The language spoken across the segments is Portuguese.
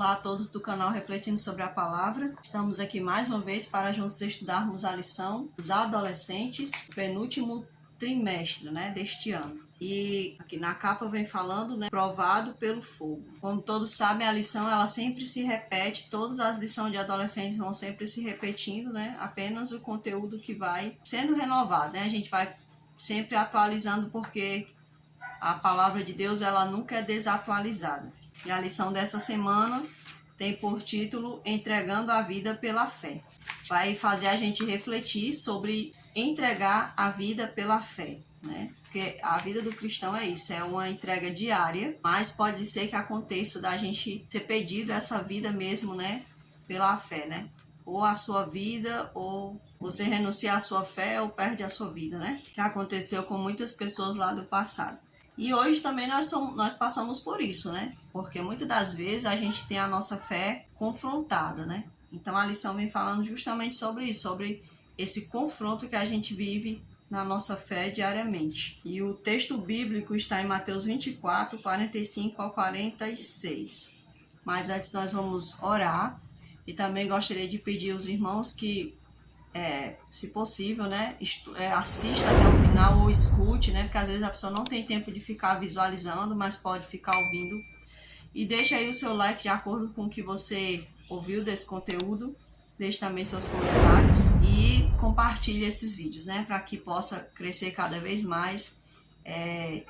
Olá a todos do canal Refletindo sobre a Palavra. Estamos aqui mais uma vez para juntos estudarmos a lição dos adolescentes, penúltimo trimestre, deste ano. E aqui na capa vem falando, provado pelo fogo. Como todos sabem, a lição ela sempre se repete, todas as lições de adolescentes vão sempre se repetindo, apenas o conteúdo que vai sendo renovado, A gente vai sempre atualizando porque a palavra de Deus ela nunca é desatualizada. E a lição dessa semana tem por título Entregando a Vida pela Fé. Vai fazer a gente refletir sobre entregar a vida pela fé, Porque a vida do cristão é isso, é uma entrega diária, mas pode ser que aconteça da gente ser pedido essa vida mesmo, pela fé, Ou a sua vida, ou você renuncia à sua fé ou perde a sua vida, Que aconteceu com muitas pessoas lá do passado. E hoje também nós passamos por isso, Porque muitas das vezes a gente tem a nossa fé confrontada, Então a lição vem falando justamente sobre isso, sobre esse confronto que a gente vive na nossa fé diariamente. E o texto bíblico está em Mateus 24, 45 ao 46. Mas antes nós vamos orar e também gostaria de pedir aos irmãos que se possível, assista até o final ou escute, porque às vezes a pessoa não tem tempo de ficar visualizando, mas pode ficar ouvindo. E deixa aí o seu like de acordo com o que você ouviu desse conteúdo. Deixe também seus comentários e compartilhe esses vídeos, para que possa crescer cada vez mais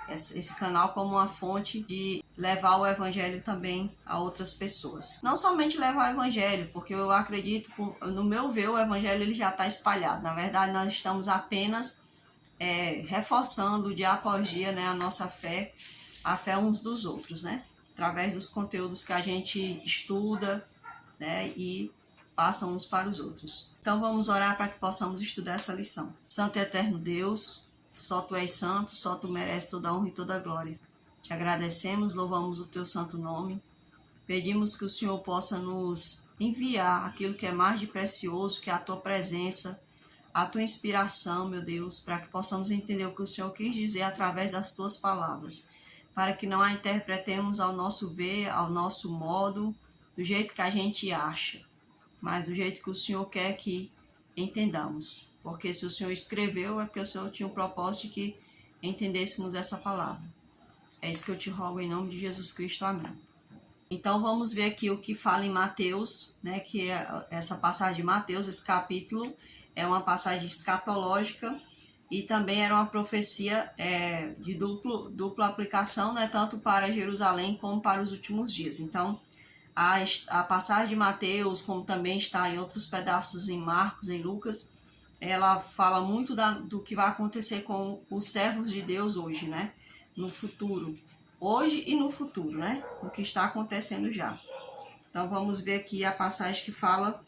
esse canal como uma fonte de levar o evangelho também a outras pessoas. Não somente levar o evangelho, porque eu acredito, no meu ver, o evangelho ele já está espalhado. Na verdade, nós estamos apenas reforçando dia após dia, a nossa fé, a fé uns dos outros, Através dos conteúdos que a gente estuda, e passa uns para os outros. Então vamos orar para que possamos estudar essa lição. Santo e eterno Deus, só Tu és santo, só Tu mereces toda a honra e toda a glória. Te agradecemos, louvamos o Teu santo nome. Pedimos que o Senhor possa nos enviar aquilo que é mais de precioso, que é a Tua presença, a Tua inspiração, meu Deus, para que possamos entender o que o Senhor quis dizer através das Tuas palavras, para que não a interpretemos ao nosso ver, ao nosso modo, do jeito que a gente acha, mas do jeito que o Senhor quer que entendamos. Porque se o Senhor escreveu, é porque o Senhor tinha um propósito de que entendêssemos essa palavra. É isso que eu te rogo em nome de Jesus Cristo. Amém. Então vamos ver aqui o que fala em Mateus, que é essa passagem de Mateus, esse capítulo, é uma passagem escatológica e também era uma profecia de dupla aplicação, tanto para Jerusalém como para os últimos dias. Então, a passagem de Mateus, como também está em outros pedaços em Marcos, em Lucas, ela fala muito do que vai acontecer com os servos de Deus hoje, no futuro. Hoje e no futuro, o que está acontecendo já. Então vamos ver aqui a passagem que fala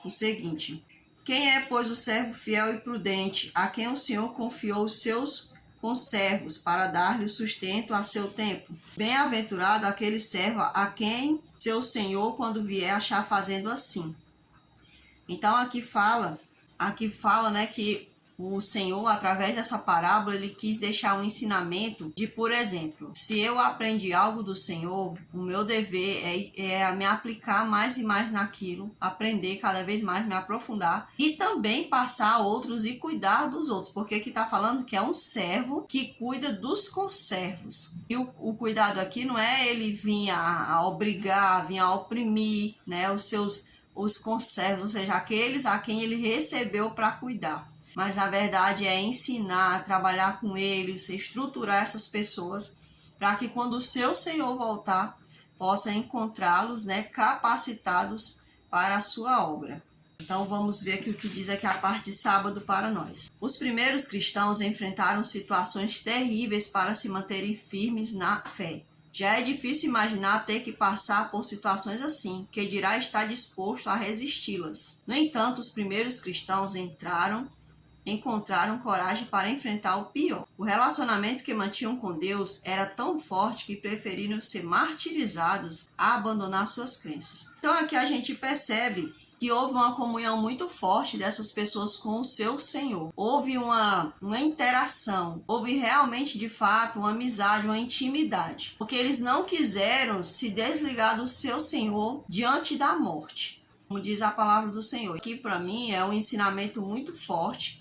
o seguinte: quem é, pois, o servo fiel e prudente, a quem o Senhor confiou os seus conservos para dar-lhe o sustento a seu tempo? Bem-aventurado aquele servo a quem seu Senhor, quando vier, achar fazendo assim. Então aqui fala, que o Senhor, através dessa parábola, ele quis deixar um ensinamento de, por exemplo, se eu aprendi algo do Senhor, o meu dever é me aplicar mais e mais naquilo, aprender cada vez mais, me aprofundar e também passar a outros e cuidar dos outros, porque aqui está falando que é um servo que cuida dos conservos. E o cuidado aqui não é ele vir a obrigar, vir a oprimir, os conservos, ou seja, aqueles a quem ele recebeu para cuidar. Mas a verdade é ensinar, trabalhar com eles, estruturar essas pessoas para que quando o seu Senhor voltar, possa encontrá-los, capacitados para a sua obra. Então vamos ver aqui o que diz aqui a parte de sábado para nós. Os primeiros cristãos enfrentaram situações terríveis para se manterem firmes na fé. Já é difícil imaginar ter que passar por situações assim, que dirá estar disposto a resisti-las. No entanto, os primeiros cristãos encontraram coragem para enfrentar o pior. O relacionamento que mantinham com Deus era tão forte que preferiram ser martirizados a abandonar suas crenças. Então aqui a gente percebe que houve uma comunhão muito forte dessas pessoas com o seu Senhor. Houve uma interação, houve realmente, de fato, uma amizade, uma intimidade. Porque eles não quiseram se desligar do seu Senhor diante da morte. Como diz a palavra do Senhor. Aqui, para mim, é um ensinamento muito forte.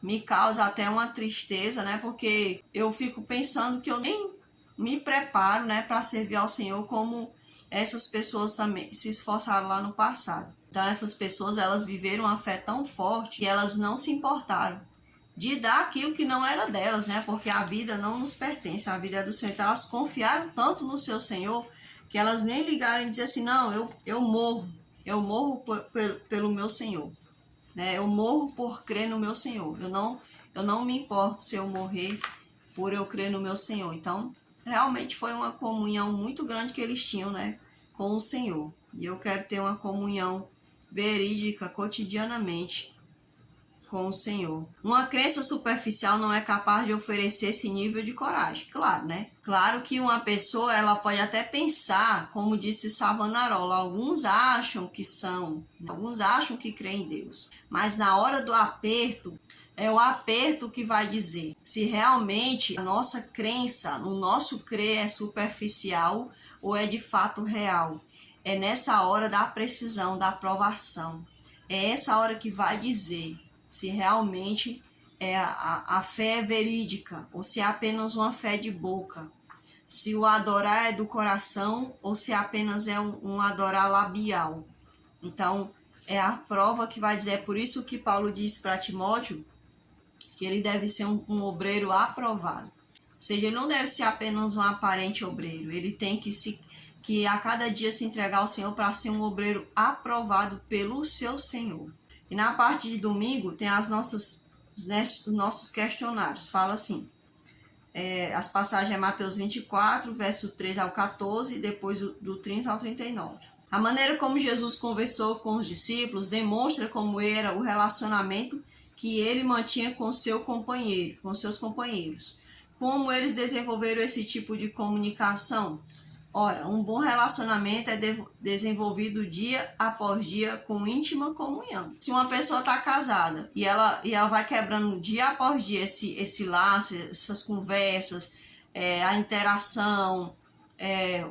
Me causa até uma tristeza, né? Porque eu fico pensando que eu nem me preparo, né, para servir ao Senhor como essas pessoas também se esforçaram lá no passado. Então essas pessoas, elas viveram uma fé tão forte que elas não se importaram de dar aquilo que não era delas, né? Porque a vida não nos pertence, a vida é do Senhor. Então elas confiaram tanto no seu Senhor que elas nem ligaram e dizer assim, não, eu morro pelo meu Senhor, né? Eu morro por crer no meu Senhor. Eu não me importo se eu morrer por eu crer no meu Senhor. Então realmente foi uma comunhão muito grande que eles tinham, né, com o Senhor. E eu quero ter uma comunhão verídica, cotidianamente, com o Senhor. Uma crença superficial não é capaz de oferecer esse nível de coragem. Claro, né? Claro que uma pessoa, ela pode até pensar, como disse Savonarola, alguns acham que creem em Deus. Mas na hora do aperto, é o aperto que vai dizer se realmente a nossa crença, o nosso crer é superficial ou é de fato real. É nessa hora da precisão, da aprovação. É essa hora que vai dizer se realmente a fé é verídica ou se é apenas uma fé de boca. Se o adorar é do coração ou se apenas é um adorar labial. Então, é a prova que vai dizer. É por isso que Paulo diz para Timóteo que ele deve ser um obreiro aprovado. Ou seja, ele não deve ser apenas um aparente obreiro. Ele tem que a cada dia se entregar ao Senhor para ser um obreiro aprovado pelo seu Senhor. E na parte de domingo tem os nossos questionários. Fala assim, as passagens é Mateus 24, verso 3 ao 14, e depois do 30 ao 39. A maneira como Jesus conversou com os discípulos demonstra como era o relacionamento que ele mantinha com seus companheiros. Como eles desenvolveram esse tipo de comunicação? Ora, um bom relacionamento é desenvolvido dia após dia com íntima comunhão. Se uma pessoa está casada e ela vai quebrando dia após dia esse laço, essas conversas, a interação,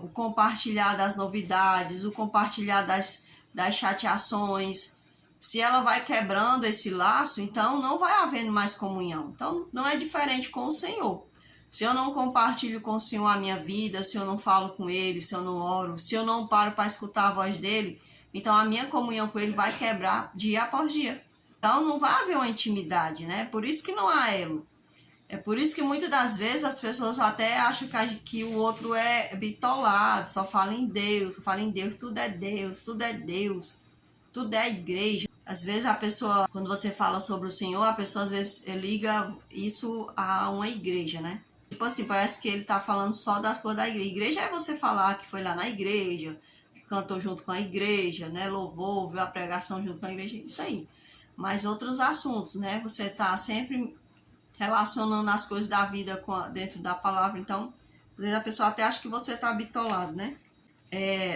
o compartilhar das novidades, o compartilhar das chateações, se ela vai quebrando esse laço, então não vai havendo mais comunhão. Então não é diferente com o Senhor. Se eu não compartilho com o Senhor a minha vida, se eu não falo com Ele, se eu não oro, se eu não paro para escutar a voz dEle, então a minha comunhão com Ele vai quebrar dia após dia. Então não vai haver uma intimidade, né? Por isso que não há elo. É por isso que muitas das vezes as pessoas até acham que o outro é bitolado, só fala em Deus, tudo é Deus, tudo é Deus, tudo é igreja. Às vezes a pessoa, quando você fala sobre o Senhor, a pessoa às vezes liga isso a uma igreja, né? Tipo assim, parece que ele tá falando só das coisas da igreja. Igreja é você falar que foi lá na igreja, cantou junto com a igreja, né? Louvou, viu a pregação junto com a igreja, isso aí. Mas outros assuntos, né? Você tá sempre relacionando as coisas da vida dentro da palavra. Então, às vezes a pessoa até acha que você tá bitolado, né?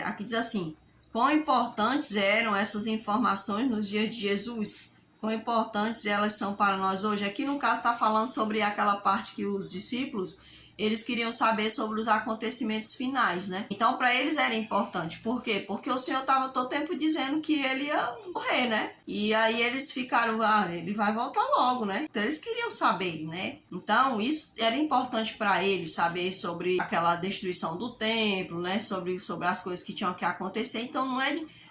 Aqui diz assim, quão importantes eram essas informações nos dias de Jesus? Quão importantes elas são para nós hoje? Aqui no caso está falando sobre aquela parte que os discípulos, eles queriam saber sobre os acontecimentos finais, né? Então para eles era importante. Por quê? Porque o Senhor estava todo tempo dizendo que ele ia morrer, né? E aí eles ficaram, ele vai voltar logo, né? Então eles queriam saber, né? Então isso era importante para eles, saber sobre aquela destruição do templo, né? Sobre as coisas que tinham que acontecer. Então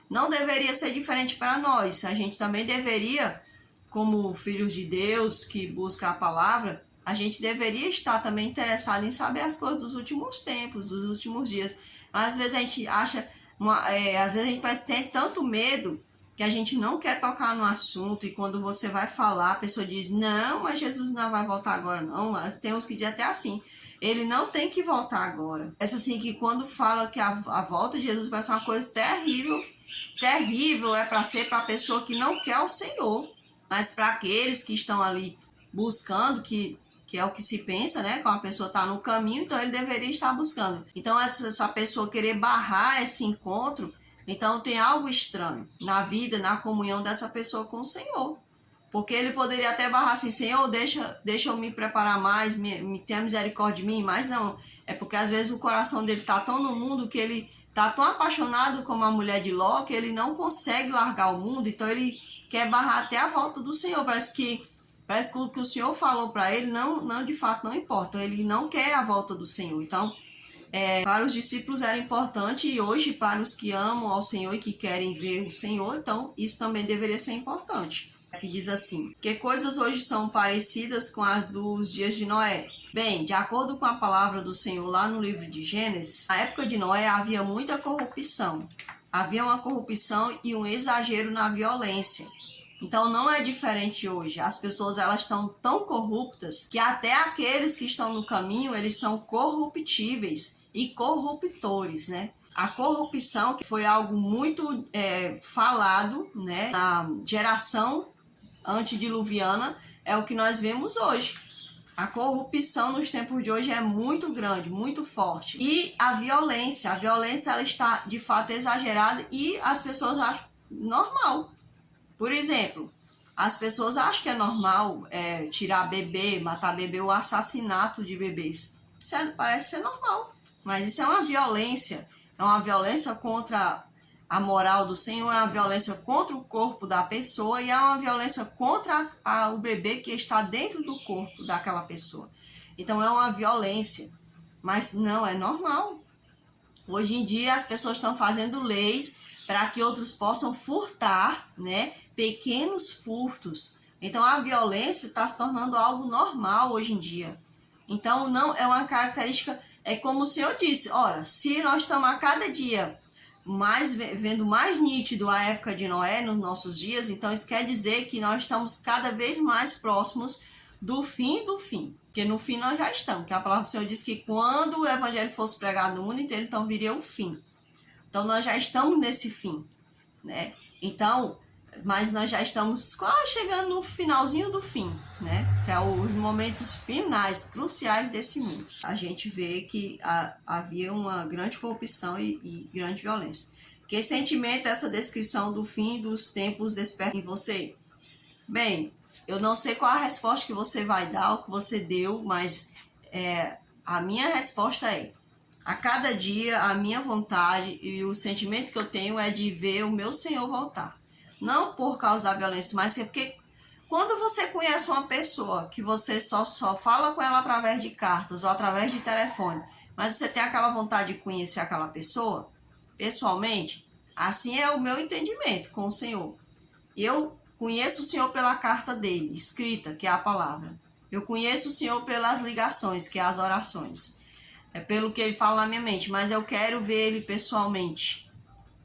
não deveria ser diferente para nós. A gente também deveria, como filhos de Deus que busca a palavra, a gente deveria estar também interessado em saber as coisas dos últimos tempos, dos últimos dias. Mas às vezes a gente acha, às vezes a gente parece ter tanto medo que a gente não quer tocar no assunto, e quando você vai falar, a pessoa diz, não, mas Jesus não vai voltar agora não. Mas tem uns que dizem até assim, ele não tem que voltar agora. Essa assim, que quando fala que a volta de Jesus vai ser uma coisa terrível, é para ser para a pessoa que não quer o Senhor, mas para aqueles que estão ali buscando, que é o que se pensa, né? Quando a pessoa está no caminho, então ele deveria estar buscando. Então essa pessoa querer barrar esse encontro, Então tem algo estranho na vida, na comunhão dessa pessoa com o Senhor. Porque ele poderia até barrar assim, Senhor, deixa eu me preparar mais, tenha misericórdia de mim, mas não. É porque às vezes o coração dele está tão no mundo que ele está tão apaixonado como a mulher de Ló que ele não consegue largar o mundo, então ele quer barrar até a volta do Senhor. Parece que o que o Senhor falou para ele não de fato não importa, ele não quer a volta do Senhor. Então, para os discípulos era importante e hoje para os que amam ao Senhor e que querem ver o Senhor, então isso também deveria ser importante. Aqui diz assim, que coisas hoje são parecidas com as dos dias de Noé? Bem, de acordo com a palavra do Senhor lá no livro de Gênesis, na época de Noé havia muita corrupção. Havia uma corrupção e um exagero na violência. Então não é diferente hoje. As pessoas elas estão tão corruptas que até aqueles que estão no caminho, eles são corruptíveis e corruptores, né? A corrupção, que foi algo muito falado, né, na geração antediluviana, é o que nós vemos hoje. A corrupção nos tempos de hoje é muito grande, muito forte. E a violência ela está de fato exagerada e as pessoas acham normal. Por exemplo, as pessoas acham que é normal tirar bebê, matar bebê, o assassinato de bebês. Isso parece ser normal, mas isso é uma violência contra a moral do Senhor, é uma violência contra o corpo da pessoa e é uma violência contra o bebê que está dentro do corpo daquela pessoa. Então é uma violência, mas não é normal. Hoje em dia as pessoas estão fazendo leis para que outros possam furtar, né, pequenos furtos. Então a violência está se tornando algo normal hoje em dia. Então não é uma característica, é como o Senhor disse, ora, se nós estamos a cada dia vendo mais nítido a época de Noé nos nossos dias, então isso quer dizer que nós estamos cada vez mais próximos do fim do fim, porque no fim nós já estamos, que a palavra do Senhor diz que quando o evangelho fosse pregado no mundo inteiro, então viria o fim. Então nós já estamos nesse fim, né? Então, mas nós já estamos quase chegando no finalzinho do fim, né? Que é os momentos finais, cruciais desse mundo. A gente vê que havia uma grande corrupção e grande violência. Que sentimento essa descrição do fim dos tempos desperta em você? Bem, eu não sei qual a resposta que você vai dar, o que você deu, mas a minha resposta é: a cada dia a minha vontade e o sentimento que eu tenho é de ver o meu Senhor voltar. Não por causa da violência, mas é porque quando você conhece uma pessoa que você só fala com ela através de cartas ou através de telefone, mas você tem aquela vontade de conhecer aquela pessoa pessoalmente, assim é o meu entendimento com o Senhor. Eu conheço o Senhor pela carta dele, escrita, que é a palavra. Eu conheço o Senhor pelas ligações, que é as orações. É pelo que ele fala na minha mente, mas eu quero ver ele pessoalmente.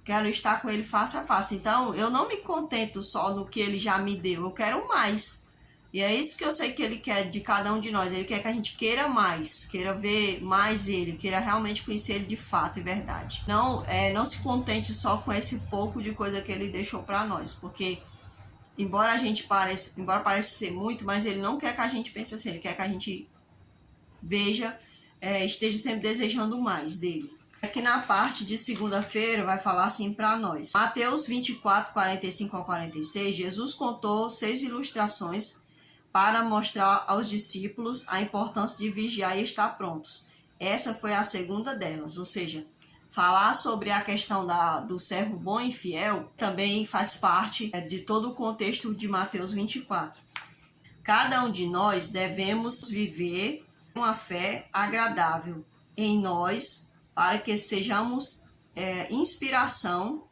Quero estar com ele face a face. Então, eu não me contento só no que ele já me deu. Eu quero mais. E é isso que eu sei que ele quer de cada um de nós. Ele quer que a gente queira mais. Queira ver mais ele. Queira realmente conhecer ele de fato e verdade. Não se contente só com esse pouco de coisa que ele deixou para nós. Porque, embora pareça ser muito, mas ele não quer que a gente pense assim. Ele quer que a gente veja, esteja sempre desejando mais dele. Aqui na parte de segunda-feira vai falar assim para nós. Mateus 24, 45 ao 46, Jesus contou 6 ilustrações para mostrar aos discípulos a importância de vigiar e estar prontos. Essa foi a segunda delas, ou seja, falar sobre a questão do servo bom e fiel também faz parte de todo o contexto de Mateus 24. Cada um de nós devemos viver uma fé agradável em nós, para que sejamos inspiração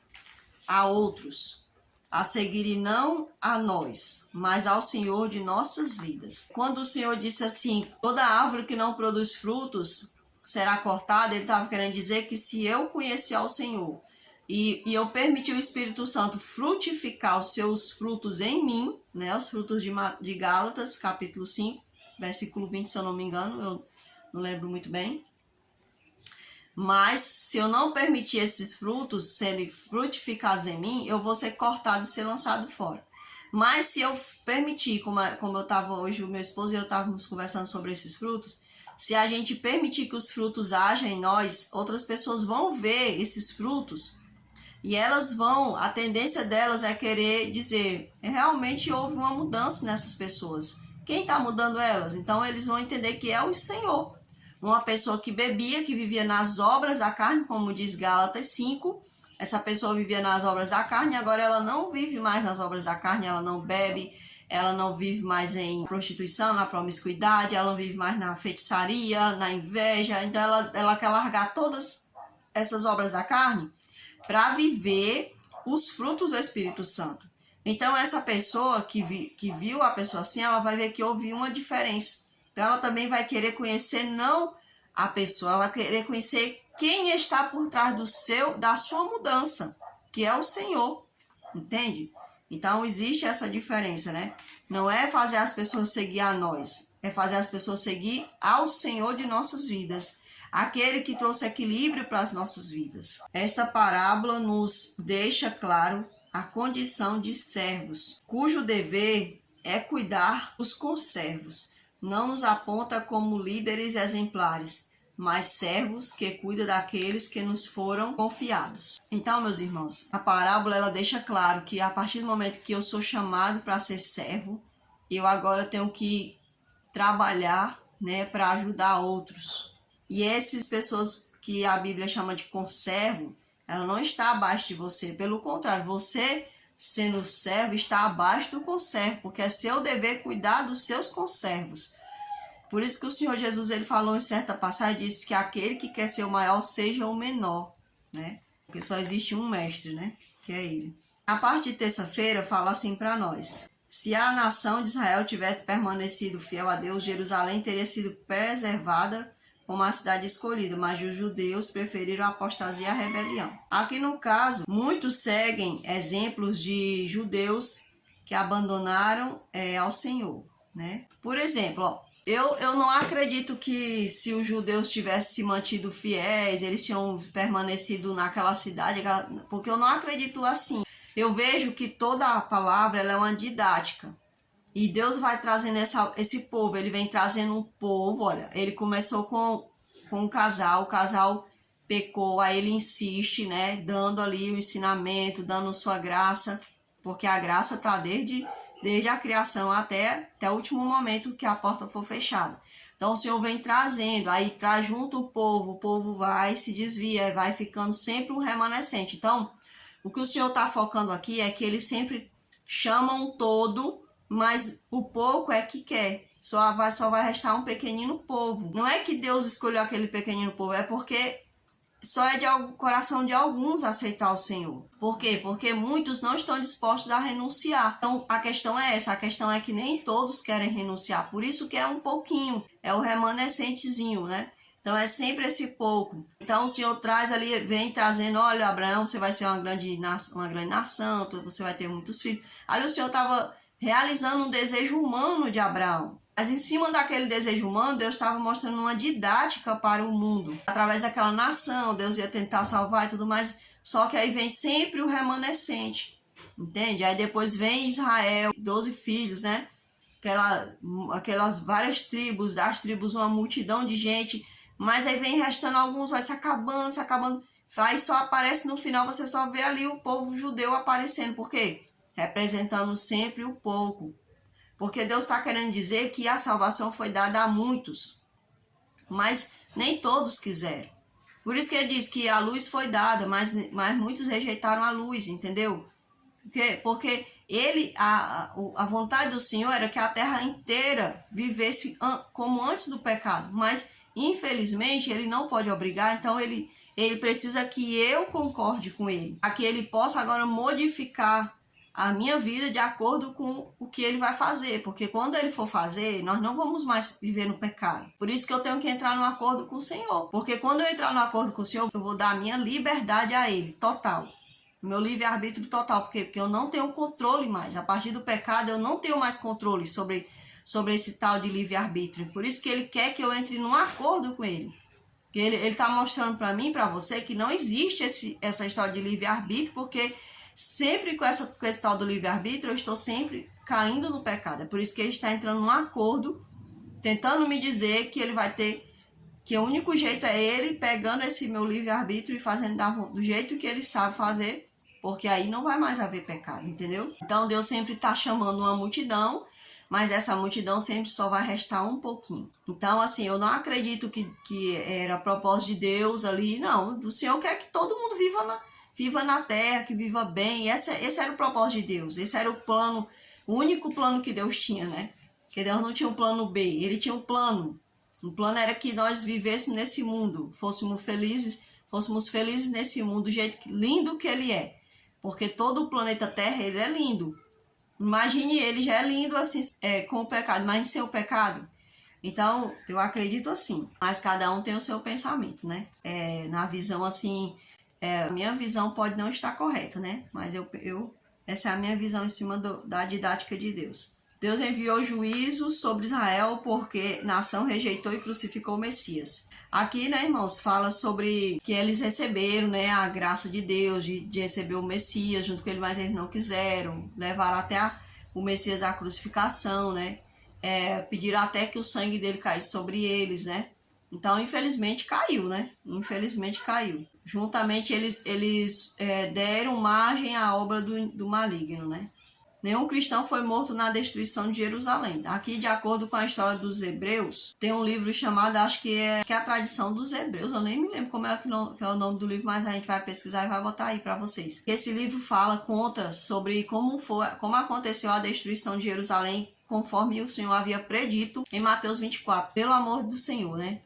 a outros, a seguirem não a nós, mas ao Senhor de nossas vidas. Quando o Senhor disse assim, toda árvore que não produz frutos será cortada, ele estava querendo dizer que se eu conhecer ao Senhor e eu permitir o Espírito Santo frutificar os seus frutos em mim, né, os frutos de Gálatas, capítulo 5, versículo 20, se eu não me engano, eu não lembro muito bem. Mas se eu não permitir esses frutos serem frutificados em mim, eu vou ser cortado e ser lançado fora. Mas se eu permitir, como eu estava hoje, o meu esposo e eu estávamos conversando sobre esses frutos, se a gente permitir que os frutos hajam em nós, outras pessoas vão ver esses frutos E elas vão, a tendência delas é querer dizer, realmente houve uma mudança nessas pessoas. Quem está mudando elas? Então eles vão entender que é o Senhor. Uma pessoa que bebia, que vivia nas obras da carne, como diz Gálatas 5, essa pessoa vivia nas obras da carne, agora ela não vive mais nas obras da carne, ela não bebe, ela não vive mais em prostituição, na promiscuidade, ela não vive mais na feitiçaria, na inveja, então ela quer largar todas essas obras da carne para viver os frutos do Espírito Santo. Então essa pessoa que viu a pessoa assim, ela vai ver que houve uma diferença. Então ela também vai querer conhecer não a pessoa, ela vai querer conhecer quem está por trás da sua mudança, que é o Senhor, entende? Então existe essa diferença, né? Não é fazer as pessoas seguir a nós, é fazer as pessoas seguir ao Senhor de nossas vidas, aquele que trouxe equilíbrio para as nossas vidas. Esta parábola nos deixa claro a condição de servos, cujo dever é cuidar dos conservos. Não nos aponta como líderes exemplares, mas servos que cuidam daqueles que nos foram confiados. Então, meus irmãos, a parábola ela deixa claro que a partir do momento que eu sou chamado para ser servo, eu agora tenho que trabalhar, né, para ajudar outros. E essas pessoas que a Bíblia chama de conservo, ela não está abaixo de você. Pelo contrário, você, sendo servo, está abaixo do conservo, porque é seu dever cuidar dos seus conservos. Por isso que o Senhor Jesus ele falou em certa passagem, disse que aquele que quer ser o maior seja o menor, né? Porque só existe um mestre, né? Que é ele. A parte de terça-feira fala assim para nós: se a nação de Israel tivesse permanecido fiel a Deus, Jerusalém teria sido preservada como a cidade escolhida, mas os judeus preferiram a apostasia e a rebelião. Aqui no caso, muitos seguem exemplos de judeus que abandonaram ao Senhor, né? Por exemplo, ó, eu não acredito que se os judeus tivessem se mantido fiéis, eles tinham permanecido naquela cidade, porque eu não acredito assim. Eu vejo que toda a palavra ela é uma didática. E Deus vai trazendo esse povo, ele vem trazendo um povo, olha, ele começou com um casal, o casal pecou, aí ele insiste, né, dando ali o ensinamento, dando sua graça, porque a graça está desde a criação até o último momento que a porta for fechada. Então o Senhor vem trazendo, aí traz junto o povo vai, se desvia, vai ficando sempre um remanescente. Então, o que o Senhor está focando aqui é que ele sempre chama um todo, mas o pouco é que quer. Só vai restar um pequenino povo. Não é que Deus escolheu aquele pequenino povo, é porque só é de coração de alguns aceitar o Senhor. Por quê? Porque muitos não estão dispostos a renunciar. Então a questão é essa, a questão é que nem todos querem renunciar. Por isso que é um pouquinho, é o remanescentezinho, né? Então é sempre esse pouco. Então o Senhor traz ali, vem trazendo, olha, Abraão, você vai ser uma grande nação, você vai ter muitos filhos. Ali o Senhor estava realizando um desejo humano de Abraão. Mas em cima daquele desejo humano, Deus estava mostrando uma didática para o mundo. Através daquela nação, Deus ia tentar salvar e tudo mais. Só que aí vem sempre o remanescente, entende? Aí depois vem Israel, 12 filhos, né? Aquelas várias tribos, das tribos uma multidão de gente. Mas aí vem restando alguns, vai se acabando. Aí só aparece no final, você só vê ali o povo judeu aparecendo. Por quê? Representando sempre o pouco. Porque Deus está querendo dizer que a salvação foi dada a muitos, mas nem todos quiseram. Por isso que ele diz que a luz foi dada, mas muitos rejeitaram a luz, entendeu? Porque a vontade do Senhor era que a terra inteira vivesse como antes do pecado, mas infelizmente ele não pode obrigar, então ele precisa que eu concorde com ele, para que ele possa agora modificar a minha vida de acordo com o que ele vai fazer, porque quando ele for fazer, nós não vamos mais viver no pecado. Por isso que eu tenho que entrar no acordo com o Senhor, porque quando eu entrar no acordo com o Senhor, eu vou dar a minha liberdade a ele, total, o meu livre-arbítrio total, porque eu não tenho controle mais. A partir do pecado eu não tenho mais controle sobre esse tal de livre-arbítrio. Por isso que ele quer que eu entre num acordo com ele. Ele está mostrando para mim, para você, que não existe essa história de livre-arbítrio, porque sempre com esse tal do livre-arbítrio, eu estou sempre caindo no pecado. É por isso que ele está entrando num acordo, tentando me dizer que ele vai ter, que o único jeito é ele pegando esse meu livre-arbítrio e fazendo do jeito que ele sabe fazer, porque aí não vai mais haver pecado, entendeu? Então Deus sempre está chamando uma multidão, mas essa multidão sempre só vai restar um pouquinho. Então, assim, eu não acredito que era propósito de Deus ali, não. O Senhor quer que todo mundo viva na terra, que viva bem. Esse era o propósito de Deus, esse era o plano, o único plano que Deus tinha, né? Porque Deus não tinha um plano B, Ele tinha um plano. O plano era que nós vivêssemos nesse mundo, fôssemos felizes nesse mundo, do jeito lindo que Ele é. Porque todo o planeta Terra, ele é lindo. Imagine, ele já é lindo assim, com o pecado, mas sem o pecado. Então, eu acredito assim. Mas cada um tem o seu pensamento, né? Na visão assim, a minha visão pode não estar correta, né? Mas essa é a minha visão em cima da didática de Deus. Deus enviou juízo sobre Israel porque nação rejeitou e crucificou o Messias. Aqui, né, irmãos, fala sobre que eles receberam, né, a graça de Deus, de receber o Messias junto com ele, mas eles não quiseram. Levaram até o Messias à crucificação, né? Pediram até que o sangue dele caísse sobre eles, né? Então, infelizmente, caiu, né? Infelizmente, caiu. Juntamente, eles deram margem à obra do maligno, né? Nenhum cristão foi morto na destruição de Jerusalém. Aqui, de acordo com a história dos Hebreus, tem um livro chamado, acho que é a tradição dos Hebreus. Eu nem me lembro como que é o nome do livro, mas a gente vai pesquisar e vai botar aí para vocês. Esse livro conta sobre como aconteceu a destruição de Jerusalém, conforme o Senhor havia predito em Mateus 24. Pelo amor do Senhor, né?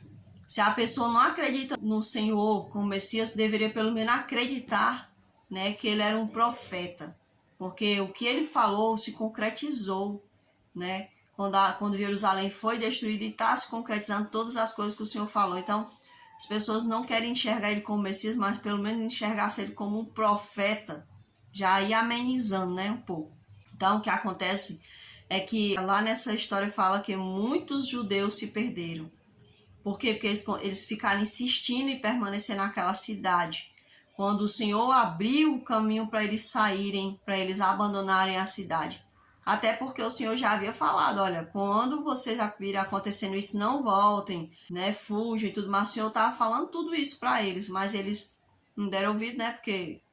Se a pessoa não acredita no Senhor como Messias, deveria pelo menos acreditar, né, que ele era um profeta. Porque o que ele falou se concretizou, né? Quando Jerusalém foi destruída, e está se concretizando todas as coisas que o Senhor falou. Então, as pessoas não querem enxergar ele como Messias, mas pelo menos enxergasse ele como um profeta, já ia amenizando, né, um pouco. Então, o que acontece é que lá nessa história fala que muitos judeus se perderam. Por quê? Porque eles ficaram insistindo em permanecer naquela cidade. Quando o Senhor abriu o caminho para eles saírem, para eles abandonarem a cidade. Até porque o Senhor já havia falado, olha, quando vocês virem acontecendo isso, não voltem, né, fujam e tudo mais. O Senhor estava falando tudo isso para eles, mas eles não deram ouvido, né,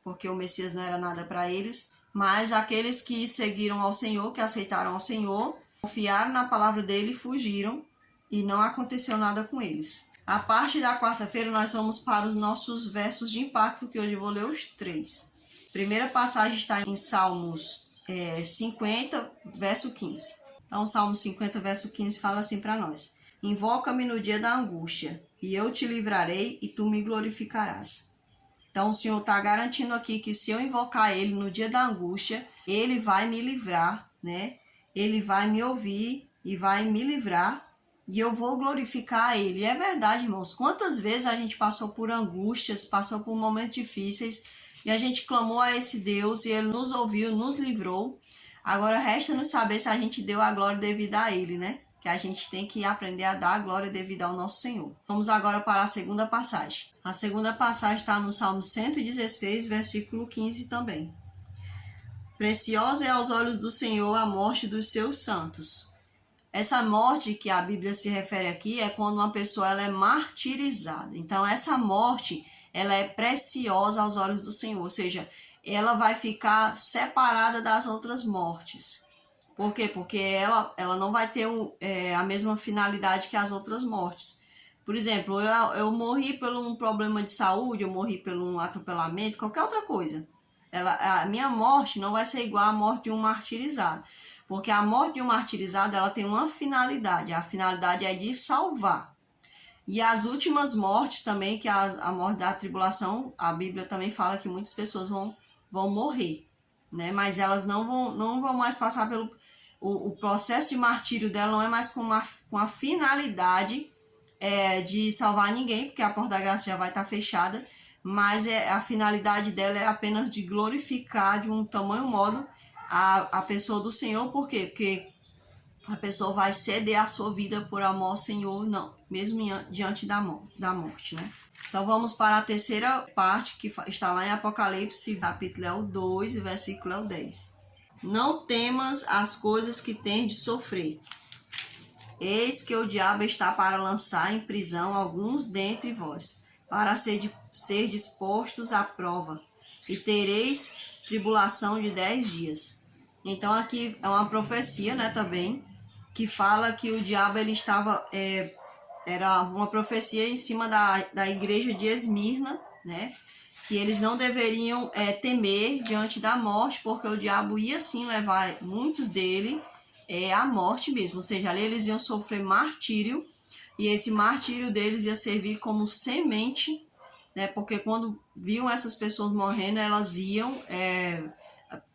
porque o Messias não era nada para eles. Mas aqueles que seguiram ao Senhor, que aceitaram ao Senhor, confiaram na palavra dele e fugiram, e não aconteceu nada com eles. A parte da quarta-feira nós vamos para os nossos versos de impacto, que hoje eu vou ler os 3. Primeira passagem está em Salmos 50, verso 15. Então, Salmo 50, verso 15 fala assim para nós: Invoca-me no dia da angústia, e eu te livrarei, e tu me glorificarás. Então, o Senhor está garantindo aqui que se eu invocar Ele no dia da angústia, Ele vai me livrar, né? Ele vai me ouvir e vai me livrar. E eu vou glorificar Ele. E é verdade, irmãos. Quantas vezes a gente passou por angústias, passou por momentos difíceis, e a gente clamou a esse Deus, e Ele nos ouviu, nos livrou. Agora resta-nos saber se a gente deu a glória devida a Ele, né? Que a gente tem que aprender a dar a glória devida ao nosso Senhor. Vamos agora para a segunda passagem. A segunda passagem está no Salmo 116, versículo 15 também. Preciosa é aos olhos do Senhor a morte dos seus santos. Essa morte que a Bíblia se refere aqui é quando uma pessoa ela é martirizada. Então, essa morte ela é preciosa aos olhos do Senhor, ou seja, ela vai ficar separada das outras mortes. Por quê? Porque ela não vai ter a mesma finalidade que as outras mortes. Por exemplo, eu morri por um problema de saúde, eu morri por um atropelamento, qualquer outra coisa. A minha morte não vai ser igual à morte de um martirizado. Porque a morte de um martirizado, ela tem uma finalidade. A finalidade é de salvar. E as últimas mortes também, que a morte da tribulação, a Bíblia também fala que muitas pessoas vão morrer, né? Mas elas não vão mais passar pelo... O processo de martírio dela não é mais com a finalidade de salvar ninguém, porque a porta da graça já vai estar fechada. Mas a finalidade dela é apenas de glorificar de um tamanho modo a pessoa do Senhor. Por quê? Porque a pessoa vai ceder a sua vida por amor ao Senhor, não, mesmo diante da morte, né? Então vamos para a terceira parte, que está lá em Apocalipse, capítulo 2, versículo 10. Não temas as coisas que tens de sofrer. Eis que o diabo está para lançar em prisão alguns dentre vós, para ser dispostos à prova, e tereis tribulação de 10 dias. Então aqui é uma profecia, né, também, que fala que o diabo ele estava, era uma profecia em cima da igreja de Esmirna, né, que eles não deveriam temer diante da morte, porque o diabo ia sim levar muitos dele à morte mesmo, ou seja, ali eles iam sofrer martírio, e esse martírio deles ia servir como semente, né, porque quando viam essas pessoas morrendo, elas iam,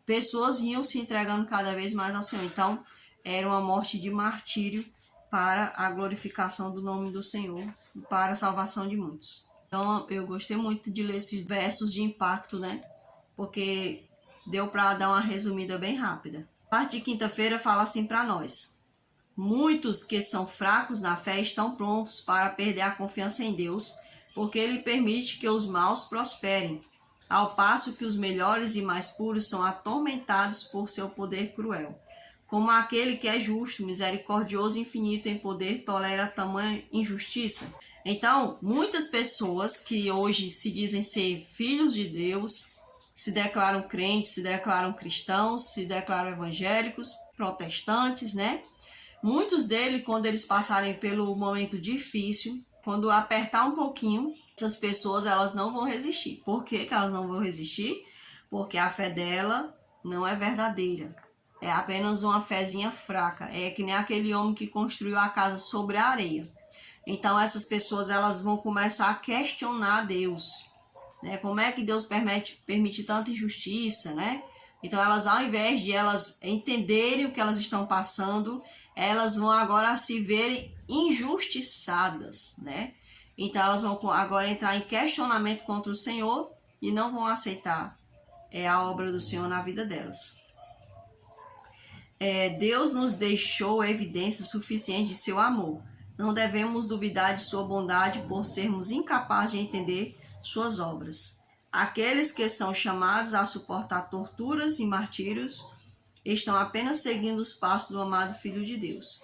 pessoas iam se entregando cada vez mais ao Senhor. Então, era uma morte de martírio para a glorificação do nome do Senhor, para a salvação de muitos. Então, eu gostei muito de ler esses versos de impacto, né? Porque deu para dar uma resumida bem rápida. A parte de quinta-feira fala assim para nós: muitos que são fracos na fé estão prontos para perder a confiança em Deus, porque Ele permite que os maus prosperem, ao passo que os melhores e mais puros são atormentados por seu poder cruel. Como aquele que é justo, misericordioso e infinito em poder, tolera tamanha injustiça. Então, muitas pessoas que hoje se dizem ser filhos de Deus, se declaram crentes, se declaram cristãos, se declaram evangélicos, protestantes, né? Muitos deles, quando eles passarem pelo momento difícil, quando apertar um pouquinho, essas pessoas elas não vão resistir. Por que elas não vão resistir? Porque a fé dela não é verdadeira. É apenas uma fezinha fraca. É que nem aquele homem que construiu a casa sobre a areia. Então essas pessoas elas vão começar a questionar Deus, né? Como é que Deus permite tanta injustiça, né? Então elas, ao invés de elas entenderem o que elas estão passando, elas vão agora se verem injustiçadas, né? Então elas vão agora entrar em questionamento contra o Senhor e não vão aceitar a obra do Senhor na vida delas. Deus nos deixou evidência suficiente de seu amor. Não devemos duvidar de sua bondade por sermos incapazes de entender suas obras. Aqueles que são chamados a suportar torturas e martírios estão apenas seguindo os passos do amado Filho de Deus.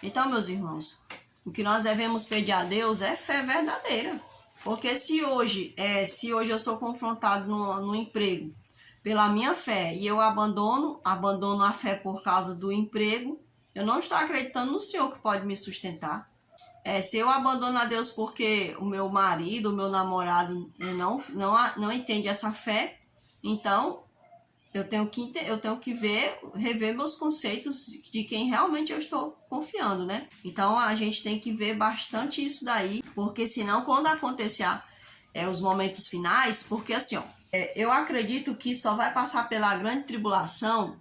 Então, meus irmãos, o que nós devemos pedir a Deus é fé verdadeira. Porque se hoje eu sou confrontado no emprego pela minha fé e eu abandono a fé por causa do emprego, eu não estou acreditando no Senhor que pode me sustentar. Se eu abandono a Deus porque o meu marido, o meu namorado não entende essa fé, então eu tenho que rever meus conceitos de quem realmente eu estou confiando, né? Então a gente tem que ver bastante isso daí, porque senão quando acontecer os momentos finais, porque assim, eu acredito que só vai passar pela grande tribulação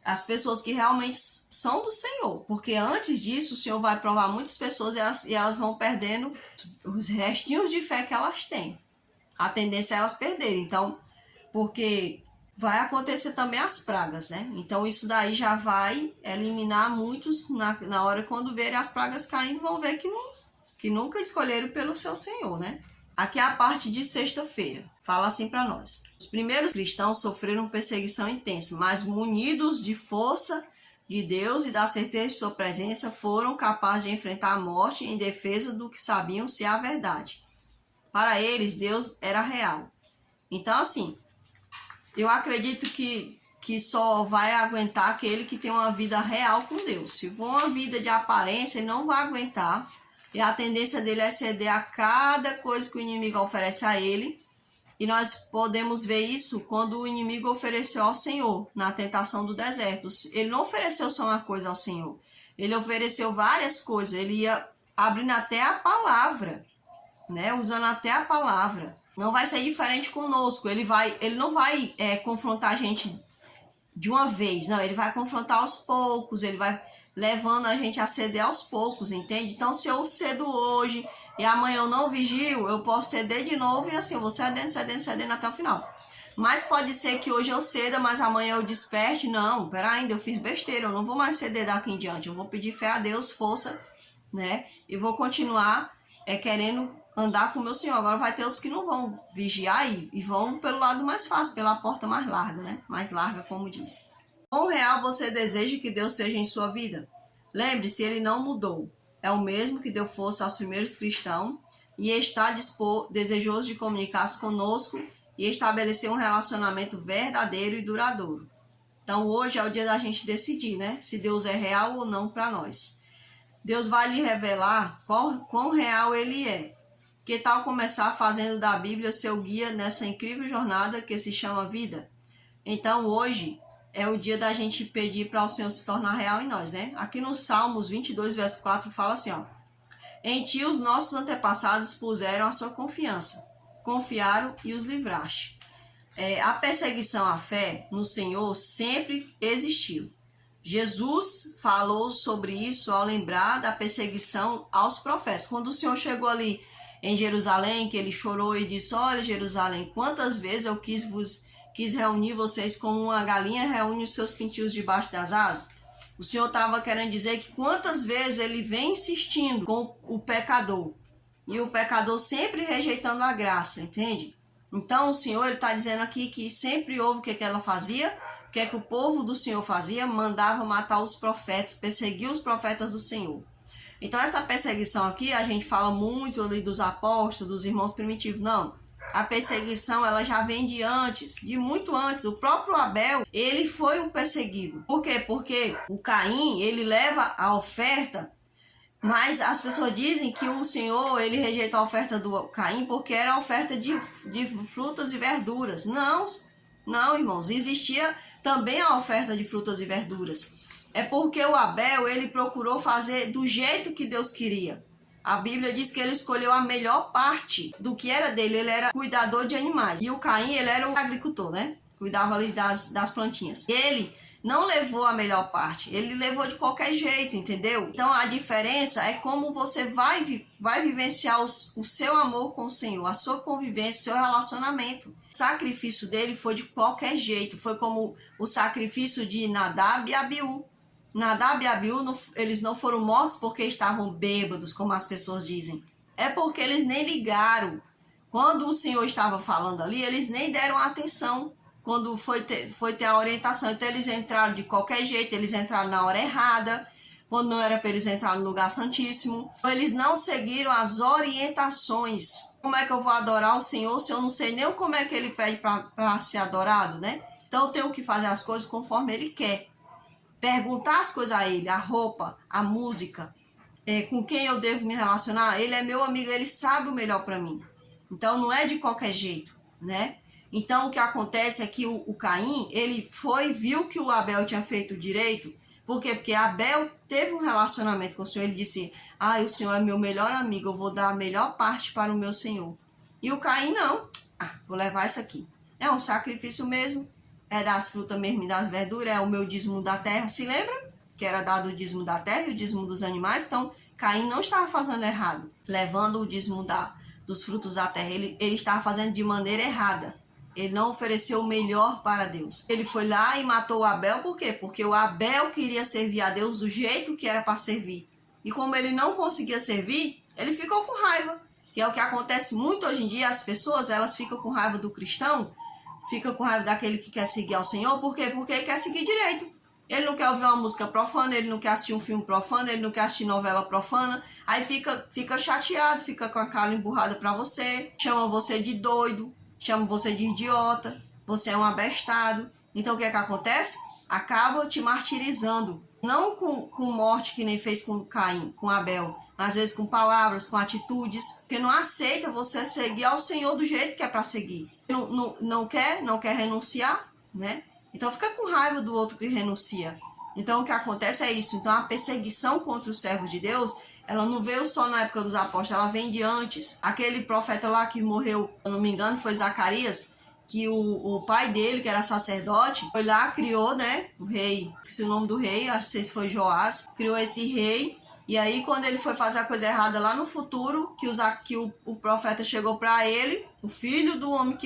as pessoas que realmente são do Senhor, porque antes disso o Senhor vai provar muitas pessoas e elas vão perdendo os restinhos de fé que elas têm. A tendência é elas perderem, então, porque vai acontecer também as pragas, né? Então isso daí já vai eliminar muitos na hora quando verem as pragas caindo, vão ver que nunca escolheram pelo seu Senhor, né? Aqui é a parte de sexta-feira. Fala assim para nós: os primeiros cristãos sofreram perseguição intensa, mas munidos de força de Deus e da certeza de sua presença, foram capazes de enfrentar a morte em defesa do que sabiam ser a verdade. Para eles, Deus era real. Então, assim, eu acredito que só vai aguentar aquele que tem uma vida real com Deus. Se for uma vida de aparência, ele não vai aguentar. E a tendência dele é ceder a cada coisa que o inimigo oferece a ele. E nós podemos ver isso quando o inimigo ofereceu ao Senhor, na tentação do deserto. Ele não ofereceu só uma coisa ao Senhor. Ele ofereceu várias coisas. Ele ia abrindo até a palavra, né? Usando até a palavra. Não vai ser diferente conosco. Ele não vai confrontar a gente de uma vez. Não, ele vai confrontar aos poucos. Ele vai levando a gente a ceder aos poucos, entende? Então, se eu cedo hoje e amanhã eu não vigio, eu posso ceder de novo e assim, eu vou cedendo até o final. Mas pode ser que hoje eu ceda, mas amanhã eu desperte. Não, ainda eu fiz besteira, eu não vou mais ceder daqui em diante. Eu vou pedir fé a Deus, força, né? E vou continuar querendo andar com o meu Senhor. Agora vai ter os que não vão vigiar e vão pelo lado mais fácil, pela porta mais larga, né? Mais larga, como diz. Quão real você deseja que Deus seja em sua vida? Lembre-se, Ele não mudou. É o mesmo que deu força aos primeiros cristãos e está desejoso de comunicar-se conosco e estabelecer um relacionamento verdadeiro e duradouro. Então hoje é o dia da gente decidir, né? Se Deus é real ou não para nós. Deus vai lhe revelar quão real Ele é. Que tal começar fazendo da Bíblia seu guia nessa incrível jornada que se chama vida? Então hoje é o dia da gente pedir para o Senhor se tornar real em nós, né? Aqui no Salmos 22, verso 4, fala assim, ó. Em ti os nossos antepassados puseram a sua confiança, confiaram e os livraste. A perseguição à fé no Senhor sempre existiu. Jesus falou sobre isso ao lembrar da perseguição aos profetas. Quando o Senhor chegou ali em Jerusalém, que ele chorou e disse, olha Jerusalém, quantas vezes eu quis reunir vocês como uma galinha reúne os seus pintinhos debaixo das asas? O Senhor estava querendo dizer que quantas vezes ele vem insistindo com o pecador. E o pecador sempre rejeitando a graça, entende? Então o Senhor está dizendo aqui que sempre houve o que ela fazia, o que é que o povo do Senhor fazia, mandava matar os profetas, perseguir os profetas do Senhor. Então essa perseguição aqui, a gente fala muito ali dos apóstolos, dos irmãos primitivos, não. A perseguição ela já vem de antes, de muito antes. O próprio Abel, ele foi o perseguido. Por quê? Porque o Caim, ele leva a oferta, mas as pessoas dizem que o Senhor, ele rejeitou a oferta do Caim porque era a oferta de frutas e verduras. Não, não, irmãos, existia também a oferta de frutas e verduras. É porque o Abel, ele procurou fazer do jeito que Deus queria. A Bíblia diz que ele escolheu a melhor parte do que era dele. Ele era cuidador de animais. E o Caim, ele era o agricultor, né? Cuidava ali das plantinhas. Ele não levou a melhor parte. Ele levou de qualquer jeito, entendeu? Então, a diferença é como você vai vivenciar o seu amor com o Senhor, a sua convivência, o seu relacionamento. O sacrifício dele foi de qualquer jeito. Foi como o sacrifício de Nadab e Abiú. Nadab e Abiú, eles não foram mortos porque estavam bêbados, como as pessoas dizem. É porque eles nem ligaram. Quando o Senhor estava falando ali, eles nem deram atenção quando foi ter a orientação. Então eles entraram de qualquer jeito, eles entraram na hora errada, quando não era para eles entrar no lugar santíssimo. Eles não seguiram as orientações. Como é que eu vou adorar o Senhor se eu não sei nem como é que ele pede para ser adorado, né? Então eu tenho que fazer as coisas conforme ele quer. Perguntar as coisas a ele, a roupa, a música, com quem eu devo me relacionar. Ele é meu amigo, ele sabe o melhor para mim. Então não é de qualquer jeito, né? Então o que acontece é que o Caim, ele viu que o Abel tinha feito direito. Por quê? Porque Abel teve um relacionamento com o Senhor. Ele disse, o Senhor é meu melhor amigo, eu vou dar a melhor parte para o meu Senhor. E o Caim não, vou levar isso aqui. É um sacrifício mesmo. É das frutas mesmo e das verduras, é o meu dízimo da terra. Se lembra? Que era dado o dízimo da terra e o dízimo dos animais. Então, Caim não estava fazendo errado, levando o dízimo dos frutos da terra. Ele estava fazendo de maneira errada. Ele não ofereceu o melhor para Deus. Ele foi lá e matou o Abel, por quê? Porque o Abel queria servir a Deus do jeito que era para servir. E como ele não conseguia servir, ele ficou com raiva. Que é o que acontece muito hoje em dia. As pessoas, elas ficam com raiva do cristão, fica com raiva daquele que quer seguir ao Senhor. Por quê? Porque ele quer seguir direito. Ele não quer ouvir uma música profana, ele não quer assistir um filme profano, ele não quer assistir novela profana. Aí fica chateado, fica com a cara emburrada para você, chama você de doido, chama você de idiota, você é um abestado. Então o que é que acontece? Acaba te martirizando. Não com morte que nem fez com Caim, com Abel, mas às vezes com palavras, com atitudes, porque não aceita você seguir ao Senhor do jeito que é para seguir. Não quer renunciar, né? Então fica com raiva do outro que renuncia. Então o que acontece é isso. Então a perseguição contra os servos de Deus, ela não veio só na época dos apóstolos, ela vem de antes. Aquele profeta lá que morreu, se eu não me engano, foi Zacarias, que o pai dele, que era sacerdote, foi lá, criou, né, o rei, esqueci o nome do rei, acho que foi Joás, criou esse rei. E aí, quando ele foi fazer a coisa errada lá no futuro, que o profeta chegou para ele, o filho do homem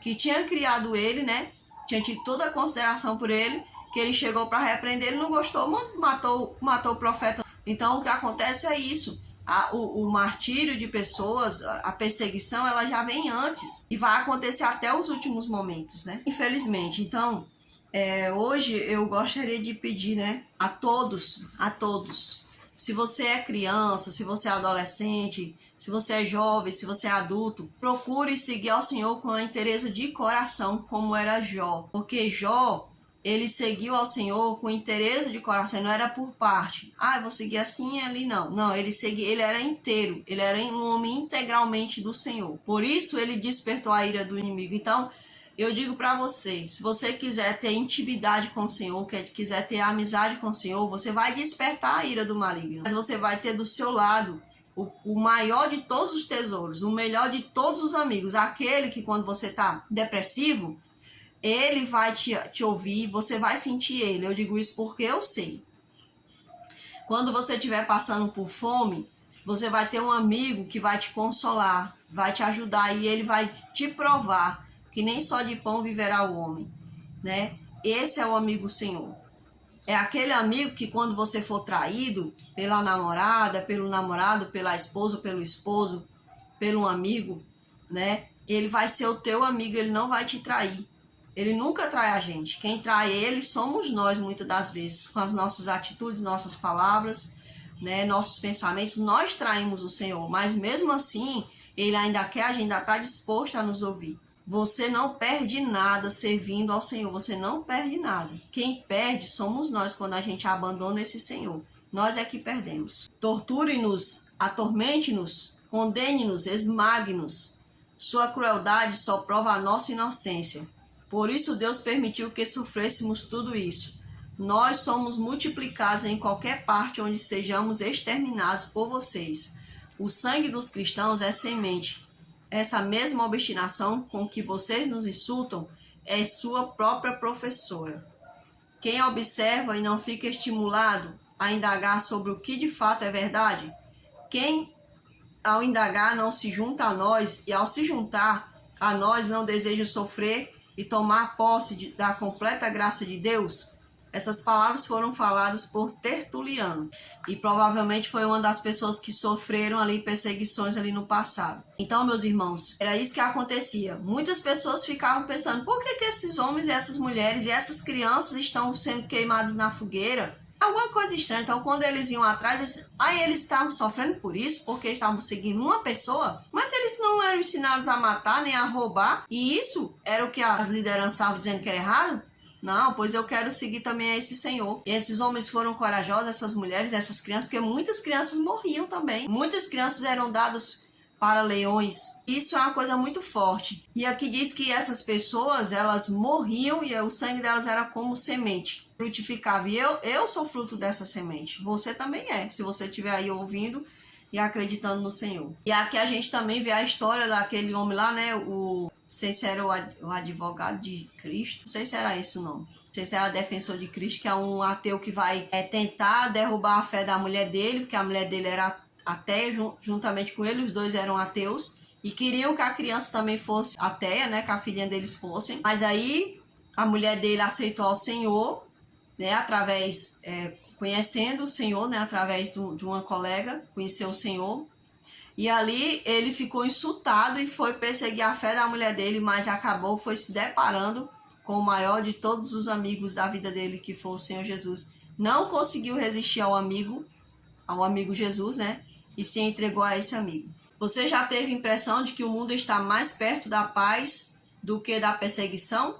que tinha criado ele, né? Tinha tido toda a consideração por ele, que ele chegou para repreender, ele não gostou, matou o profeta. Então, o que acontece é isso. O martírio de pessoas, a perseguição, ela já vem antes. E vai acontecer até os últimos momentos, né? Infelizmente. Então, hoje eu gostaria de pedir, né, a todos, Se você é criança, se você é adolescente, se você é jovem, se você é adulto, procure seguir ao Senhor com a inteireza de coração, como era Jó. Porque Jó, ele seguiu ao Senhor com inteireza de coração, não era por parte. Ah, eu vou seguir assim e ali, não. Não, ele era inteiro, ele era um homem integralmente do Senhor. Por isso, ele despertou a ira do inimigo. Então, eu digo para você, se você quiser ter intimidade com o Senhor, quiser ter amizade com o Senhor, você vai despertar a ira do maligno. Mas você vai ter do seu lado o maior de todos os tesouros, o melhor de todos os amigos. Aquele que quando você está depressivo, ele vai te ouvir, você vai sentir ele. Eu digo isso porque eu sei. Quando você estiver passando por fome, você vai ter um amigo que vai te consolar, vai te ajudar e ele vai te provar que nem só de pão viverá o homem, né? Esse é o amigo Senhor. É aquele amigo que quando você for traído pela namorada, pelo namorado, pela esposa, pelo esposo, pelo amigo, né? Ele vai ser o teu amigo, ele não vai te trair. Ele nunca trai a gente. Quem trai ele somos nós, muitas das vezes, com as nossas atitudes, nossas palavras, né? Nossos pensamentos. Nós traímos o Senhor, mas mesmo assim, ele ainda quer, a gente ainda está disposto a nos ouvir. Você não perde nada servindo ao Senhor, você não perde nada. Quem perde somos nós quando a gente abandona esse Senhor. Nós é que perdemos. Torture-nos, atormente-nos, condene-nos, esmague-nos. Sua crueldade só prova a nossa inocência. Por isso Deus permitiu que sofrêssemos tudo isso. Nós somos multiplicados em qualquer parte onde sejamos exterminados por vocês. O sangue dos cristãos é semente. Essa mesma obstinação com que vocês nos insultam é sua própria professora. Quem observa e não fica estimulado a indagar sobre o que de fato é verdade, quem ao indagar não se junta a nós e ao se juntar a nós não deseja sofrer e tomar posse da completa graça de Deus. Essas palavras foram faladas por Tertuliano e provavelmente foi uma das pessoas que sofreram ali perseguições ali no passado. Então, meus irmãos, era isso que acontecia. Muitas pessoas ficavam pensando, por que esses homens e essas mulheres e essas crianças estão sendo queimados na fogueira? Alguma coisa estranha. Então, quando eles iam atrás, eles estavam sofrendo por isso, porque estavam seguindo uma pessoa, mas eles não eram ensinados a matar nem a roubar, e isso era o que as lideranças estavam dizendo que era errado? Não, pois eu quero seguir também a esse Senhor. E esses homens foram corajosos, essas mulheres, essas crianças, porque muitas crianças morriam também. Muitas crianças eram dadas para leões. Isso é uma coisa muito forte. E aqui diz que essas pessoas, elas morriam e o sangue delas era como semente, frutificava. E eu sou fruto dessa semente. Você também é, se você estiver aí ouvindo e acreditando no Senhor. E aqui a gente também vê a história daquele homem lá, né? Não sei se era o advogado de Cristo, não sei se era esse o nome. Não sei se era defensor de Cristo, que é um ateu que vai tentar derrubar a fé da mulher dele, porque a mulher dele era ateia, juntamente com ele, os dois eram ateus, e queriam que a criança também fosse ateia, né? Que a filhinha deles fossem. Mas aí a mulher dele aceitou ao Senhor, né? Através, conhecendo o Senhor, né? Através de uma colega, conheceu o Senhor. E ali ele ficou insultado e foi perseguir a fé da mulher dele, mas foi se deparando com o maior de todos os amigos da vida dele, que foi o Senhor Jesus. Não conseguiu resistir ao amigo Jesus, né? E se entregou a esse amigo. Você já teve a impressão de que o mundo está mais perto da paz do que da perseguição?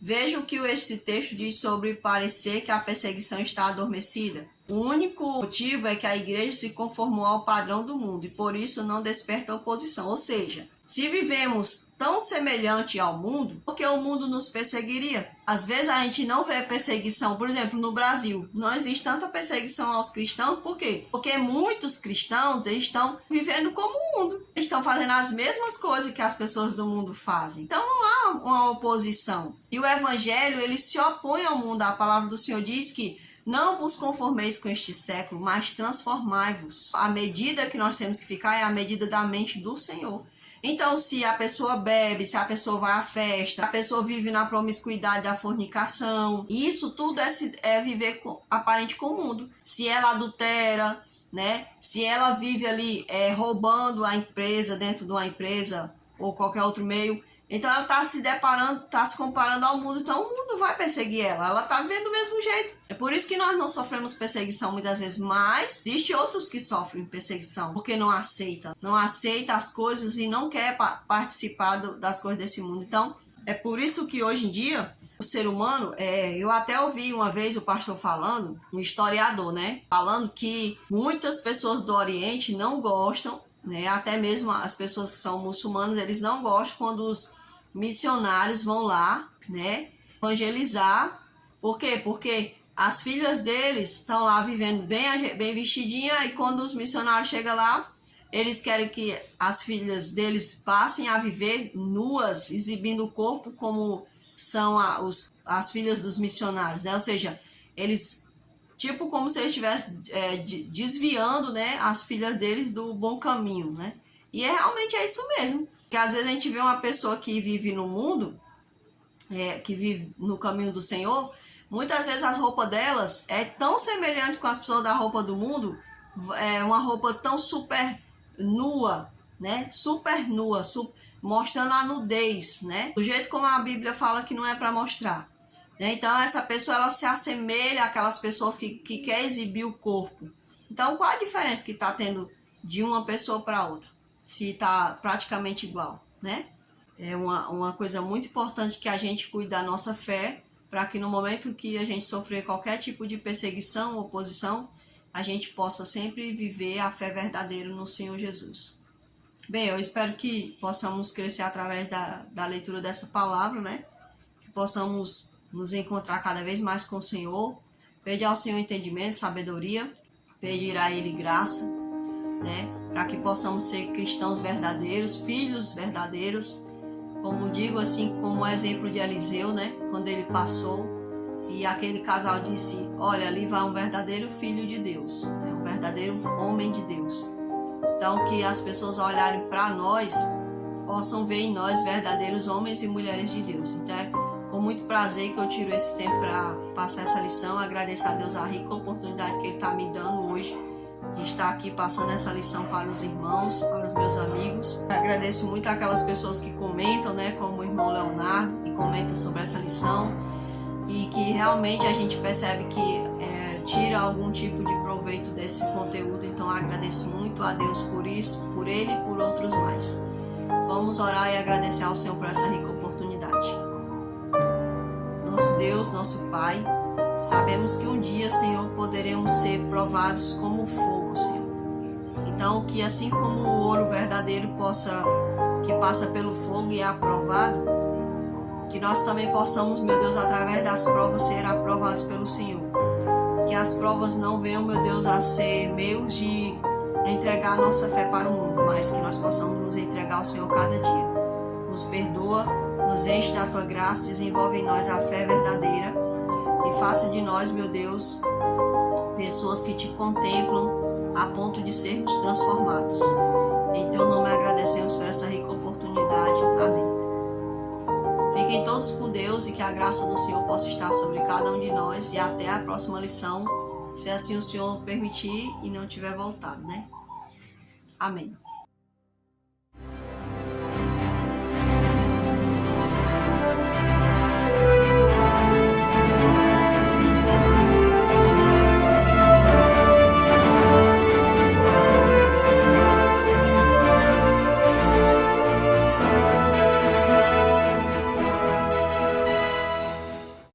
Veja o que esse texto diz sobre parecer que a perseguição está adormecida. O único motivo é que a igreja se conformou ao padrão do mundo e por isso não desperta oposição. Ou seja, se vivemos tão semelhante ao mundo, por que o mundo nos perseguiria? Às vezes a gente não vê perseguição. Por exemplo, no Brasil, não existe tanta perseguição aos cristãos. Por quê? Porque muitos cristãos estão vivendo como o mundo. Estão fazendo as mesmas coisas que as pessoas do mundo fazem. Então não há uma oposição. E o evangelho, ele se opõe ao mundo. A palavra do Senhor diz que não vos conformeis com este século, mas transformai-vos. A medida que nós temos que ficar é a medida da mente do Senhor. Então, se a pessoa bebe, se a pessoa vai à festa, a pessoa vive na promiscuidade da fornicação, isso tudo é viver aparente com o mundo. Se ela adultera, né? Se ela vive ali roubando a empresa, dentro de uma empresa ou qualquer outro meio, Então ela está se deparando, está se comparando ao mundo, então o mundo vai perseguir ela. Ela está vendo do mesmo jeito. É por isso que nós não sofremos perseguição muitas vezes, mas existe outros que sofrem perseguição, porque não aceita as coisas e não quer participar das coisas desse mundo. Então, é por isso que hoje em dia, o ser humano, eu até ouvi uma vez o pastor falando, um historiador, né? Falando que muitas pessoas do Oriente não gostam, né? Até mesmo as pessoas que são muçulmanas, eles não gostam quando os missionários vão lá, né? Evangelizar. Por quê? Porque as filhas deles estão lá vivendo bem vestidinha e quando os missionários chegam lá, eles querem que as filhas deles passem a viver nuas, exibindo o corpo como são as filhas dos missionários, né? Ou seja, eles, tipo como se eles estivessem desviando, né, as filhas deles do bom caminho, né? E realmente é isso mesmo. Que às vezes a gente vê uma pessoa que vive no mundo, que vive no caminho do Senhor, muitas vezes as roupas delas é tão semelhante com as pessoas da roupa do mundo, uma roupa tão super nua, né? Super nua, mostrando a nudez, né? Do jeito como a Bíblia fala que não é para mostrar. Né? Então essa pessoa ela se assemelha àquelas pessoas que quer exibir o corpo. Então qual a diferença que está tendo de uma pessoa para outra? Se está praticamente igual, né? É uma coisa muito importante que a gente cuide da nossa fé, para que no momento que a gente sofrer qualquer tipo de perseguição, oposição, a gente possa sempre viver a fé verdadeira no Senhor Jesus. Bem, eu espero que possamos crescer através da leitura dessa palavra, né? Que possamos nos encontrar cada vez mais com o Senhor, pedir ao Senhor entendimento, sabedoria, pedir a Ele graça, né? Para que possamos ser cristãos verdadeiros, filhos verdadeiros, como digo assim, como o exemplo de Eliseu, né? Quando ele passou e aquele casal disse, olha, ali vai um verdadeiro filho de Deus, né? Um verdadeiro homem de Deus. Então que as pessoas ao olharem para nós, possam ver em nós verdadeiros homens e mulheres de Deus. Então é com muito prazer que eu tiro esse tempo para passar essa lição, agradeço a Deus a rica oportunidade que Ele está me dando hoje, de estar aqui passando essa lição para os irmãos, para os meus amigos. Agradeço muito aquelas pessoas que comentam, né, como o irmão Leonardo, que comenta sobre essa lição e que realmente a gente percebe que tira algum tipo de proveito desse conteúdo. Então agradeço muito a Deus por isso, por ele e por outros mais. Vamos orar e agradecer ao Senhor por essa rica oportunidade. Nosso Deus, nosso Pai, sabemos que um dia, Senhor, poderemos ser provados como fogo, Senhor. Então, que assim como o ouro verdadeiro que passa pelo fogo e é aprovado, que nós também possamos, meu Deus, através das provas, ser aprovados pelo Senhor. Que as provas não venham, meu Deus, a ser meios de entregar a nossa fé para o mundo, mas que nós possamos nos entregar ao Senhor cada dia. Nos perdoa, nos enche da Tua graça, desenvolve em nós a fé verdadeira e faça de nós, meu Deus, pessoas que Te contemplam a ponto de sermos transformados. Em Teu nome agradecemos por essa rica oportunidade. Amém. Fiquem todos com Deus e que a graça do Senhor possa estar sobre cada um de nós e até a próxima lição, se assim o Senhor permitir e não tiver voltado, né? Amém.